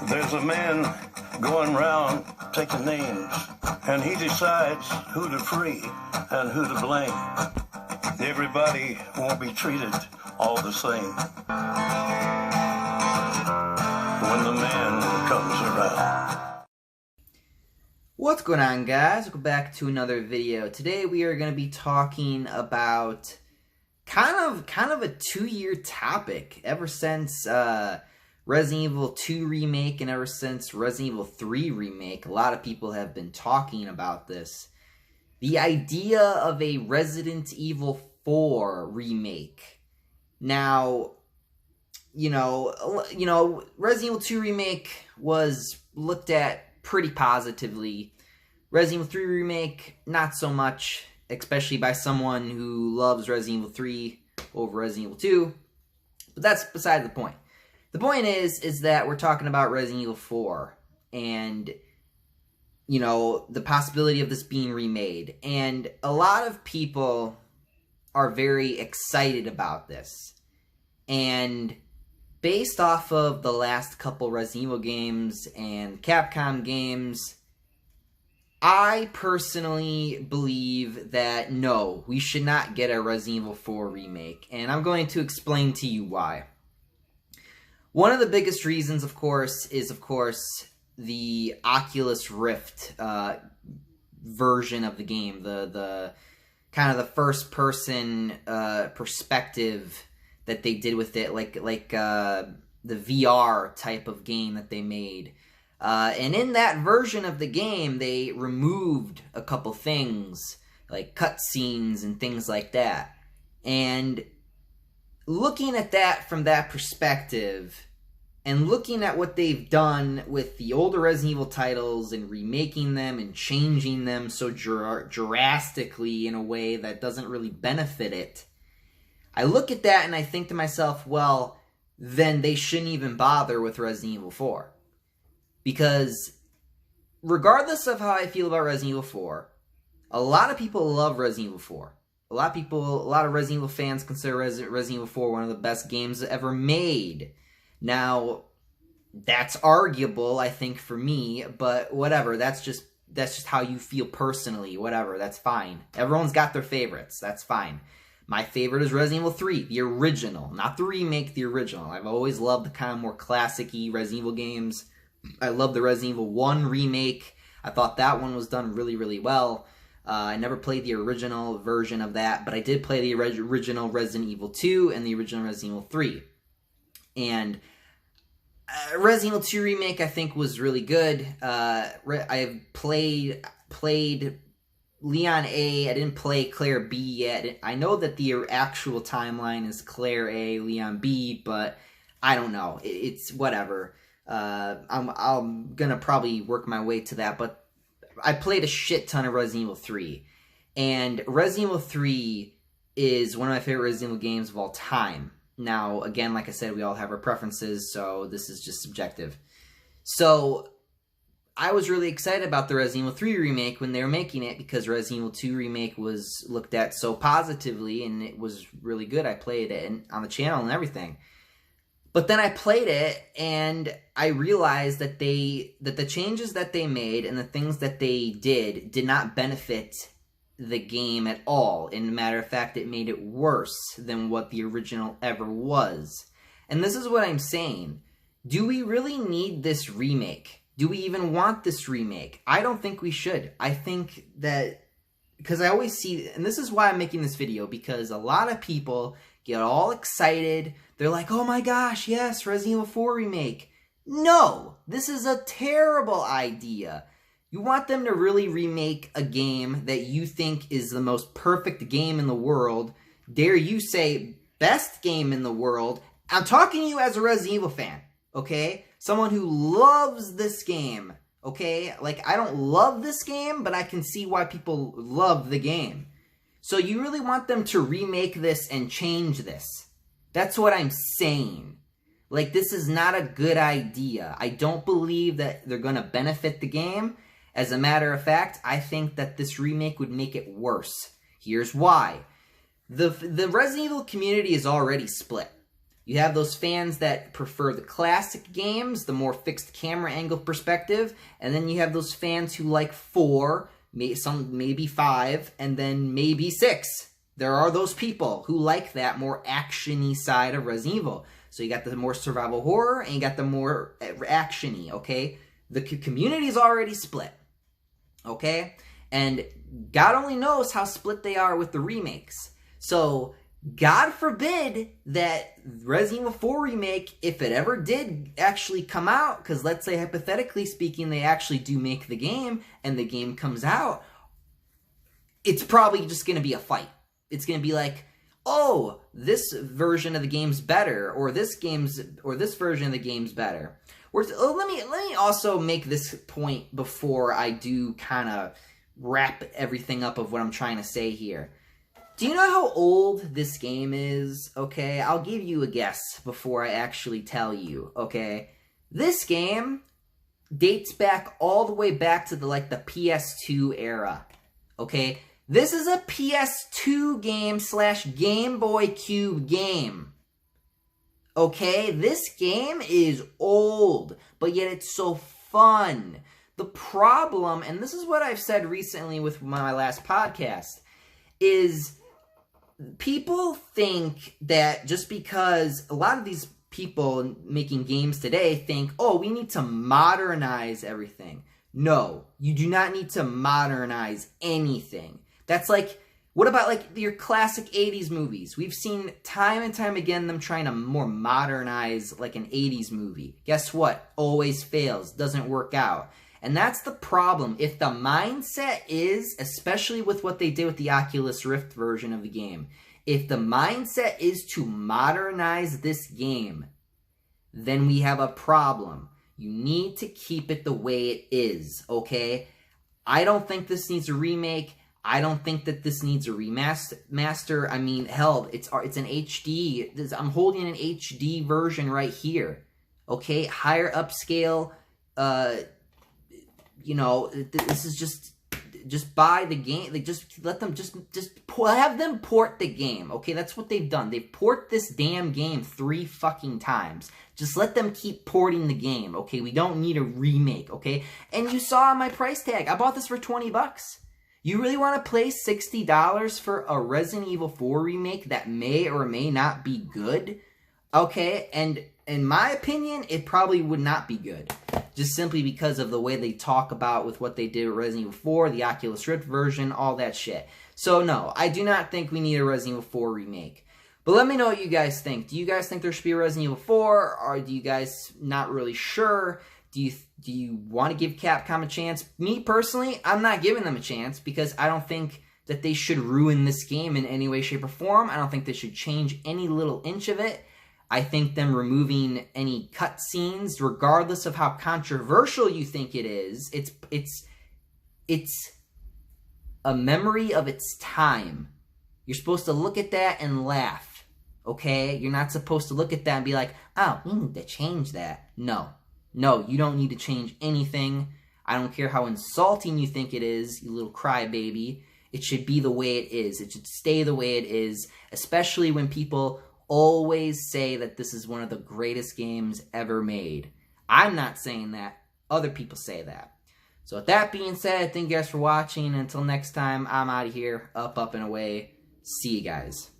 There's a man going round taking names, and he decides who to free and who to blame. Everybody won't be treated all the same when the man comes around. What's going on, guys? Welcome back to another video. Today we are going to be talking about kind of a 2-year topic ever since Resident Evil 2 Remake and ever since Resident Evil 3 Remake. A lot of people have been talking about this. The idea of a Resident Evil 4 remake. Now, you know, Resident Evil 2 Remake was looked at pretty positively. Resident Evil 3 Remake, not so much, especially by someone who loves Resident Evil 3 over Resident Evil 2. But that's beside the point. The point is that we're talking about Resident Evil 4 and, you know, the possibility of this being remade. And a lot of people are very excited about this. And based off of the last couple Resident Evil games and Capcom games, I personally believe that no, we should not get a Resident Evil 4 remake. And I'm going to explain to you why. One of the biggest reasons, of course, is, the Oculus Rift version of the game. The kind of the first-person perspective that they did with it, like the VR type of game that they made. And in that version of the game, they removed a couple things, like cutscenes and things like that. And looking at that from that perspective, and looking at what they've done with the older Resident Evil titles and remaking them and changing them so drastically in a way that doesn't really benefit it, I look at that and I think to myself, well, then they shouldn't even bother with Resident Evil 4. Because regardless of how I feel about Resident Evil 4, a lot of people love Resident Evil 4. A lot of Resident Evil fans consider Resident Evil 4 one of the best games ever made. Now, that's arguable, I think, for me, but whatever, that's just how you feel personally, whatever, that's fine. Everyone's got their favorites, that's fine. My favorite is Resident Evil 3, the original, not the remake, the original. I've always loved the kind of more classic-y Resident Evil games. I love the Resident Evil 1 remake. I thought that one was done really, really well. I never played the original version of that, but I did play the original Resident Evil 2 and the original Resident Evil 3. And Resident Evil 2 Remake, I think, was really good. I've played Leon A. I didn't play Claire B yet. I know that the actual timeline is Claire A, Leon B, but I don't know. It's whatever. I'm gonna probably work my way to that, but I played a shit ton of Resident Evil 3. And Resident Evil 3 is one of my favorite Resident Evil games of all time. Now, again, like I said, we all have our preferences, so this is just subjective. So, I was really excited about the Resident Evil 3 remake when they were making it, because Resident Evil 2 remake was looked at so positively, and it was really good. I played it on the channel and everything. But then I played it, and I realized that the changes that they made and the things that they did not benefit the game at all. In a matter of fact, it made it worse than what the original ever was. And this is what I'm saying. Do we really need this remake? Do we even want this remake? I don't think we should. I think that, because I always see, and this is why I'm making this video, because a lot of people get all excited. They're like, oh my gosh, yes, Resident Evil 4 remake. No, this is a terrible idea. You want them to really remake a game that you think is the most perfect game in the world. Dare you say best game in the world. I'm talking to you as a Resident Evil fan, okay? Someone who loves this game, okay? Like, I don't love this game, but I can see why people love the game. So you really want them to remake this and change this. That's what I'm saying. Like, this is not a good idea. I don't believe that they're going to benefit the game. As a matter of fact, I think that this remake would make it worse. Here's why. The Resident Evil community is already split. You have those fans that prefer the classic games, the more fixed camera angle perspective, and then you have those fans who like 4, maybe 5, and then maybe 6. There are those people who like that more action-y side of Resident Evil. So you got the more survival horror, and you got the more action-y, okay? The community is already split, okay? And God only knows how split they are with the remakes. So God forbid that Resident Evil 4 Remake, if it ever did actually come out, because let's say hypothetically speaking they actually do make the game and the game comes out, it's probably just going to be a fight. It's going to be like, oh, this version of the game's better, or this version of the game's better. Let me also make this point before I do kind of wrap everything up of what I'm trying to say here. Do you know how old this game is? Okay, I'll give you a guess before I actually tell you, okay? This game dates back all the way back to the PS2 era, okay? This is a PS2 game / Game Boy Cube game, okay? This game is old, but yet it's so fun. The problem, and this is what I've said recently with my last podcast, is people think that just because a lot of these people making games today think, oh, we need to modernize everything. No, you do not need to modernize anything. That's like, what about your classic 80s movies? We've seen time and time again them trying to more modernize an 80s movie. Guess what? Always fails, doesn't work out. And that's the problem. If the mindset is, especially with what they did with the Oculus Rift version of the game, if the mindset is to modernize this game, then we have a problem. You need to keep it the way it is, okay? I don't think this needs a remake. I don't think that this needs a remaster. I mean, hell, it's an HD. I'm holding an HD version right here, okay? Higher upscale, this is just buy the game. Just let them have them port the game. Okay, that's what they've done. They've ported this damn game 3 fucking times. Just let them keep porting the game. Okay, we don't need a remake. Okay, and you saw my price tag. I bought this for $20. You really want to pay $60 for a Resident Evil 4 remake that may or may not be good? Okay, and in my opinion, it probably would not be good. Just simply because of the way they talk about with what they did with Resident Evil 4, the Oculus Rift version, all that shit. So no, I do not think we need a Resident Evil 4 remake. But let me know what you guys think. Do you guys think there should be a Resident Evil 4? Or do you guys not really sure? Do you want to give Capcom a chance? Me personally, I'm not giving them a chance because I don't think that they should ruin this game in any way, shape, or form. I don't think they should change any little inch of it. I think them removing any cutscenes, regardless of how controversial you think it is, it's a memory of its time. You're supposed to look at that and laugh, okay? You're not supposed to look at that and be like, oh, we need to change that. No, you don't need to change anything. I don't care how insulting you think it is, you little crybaby. It should be the way it is. It should stay the way it is, especially when people always say that this is one of the greatest games ever made. I'm not saying that. Other people say that. So with that being said, thank you guys for watching. Until next time, I'm out of here. Up, and away. See you guys.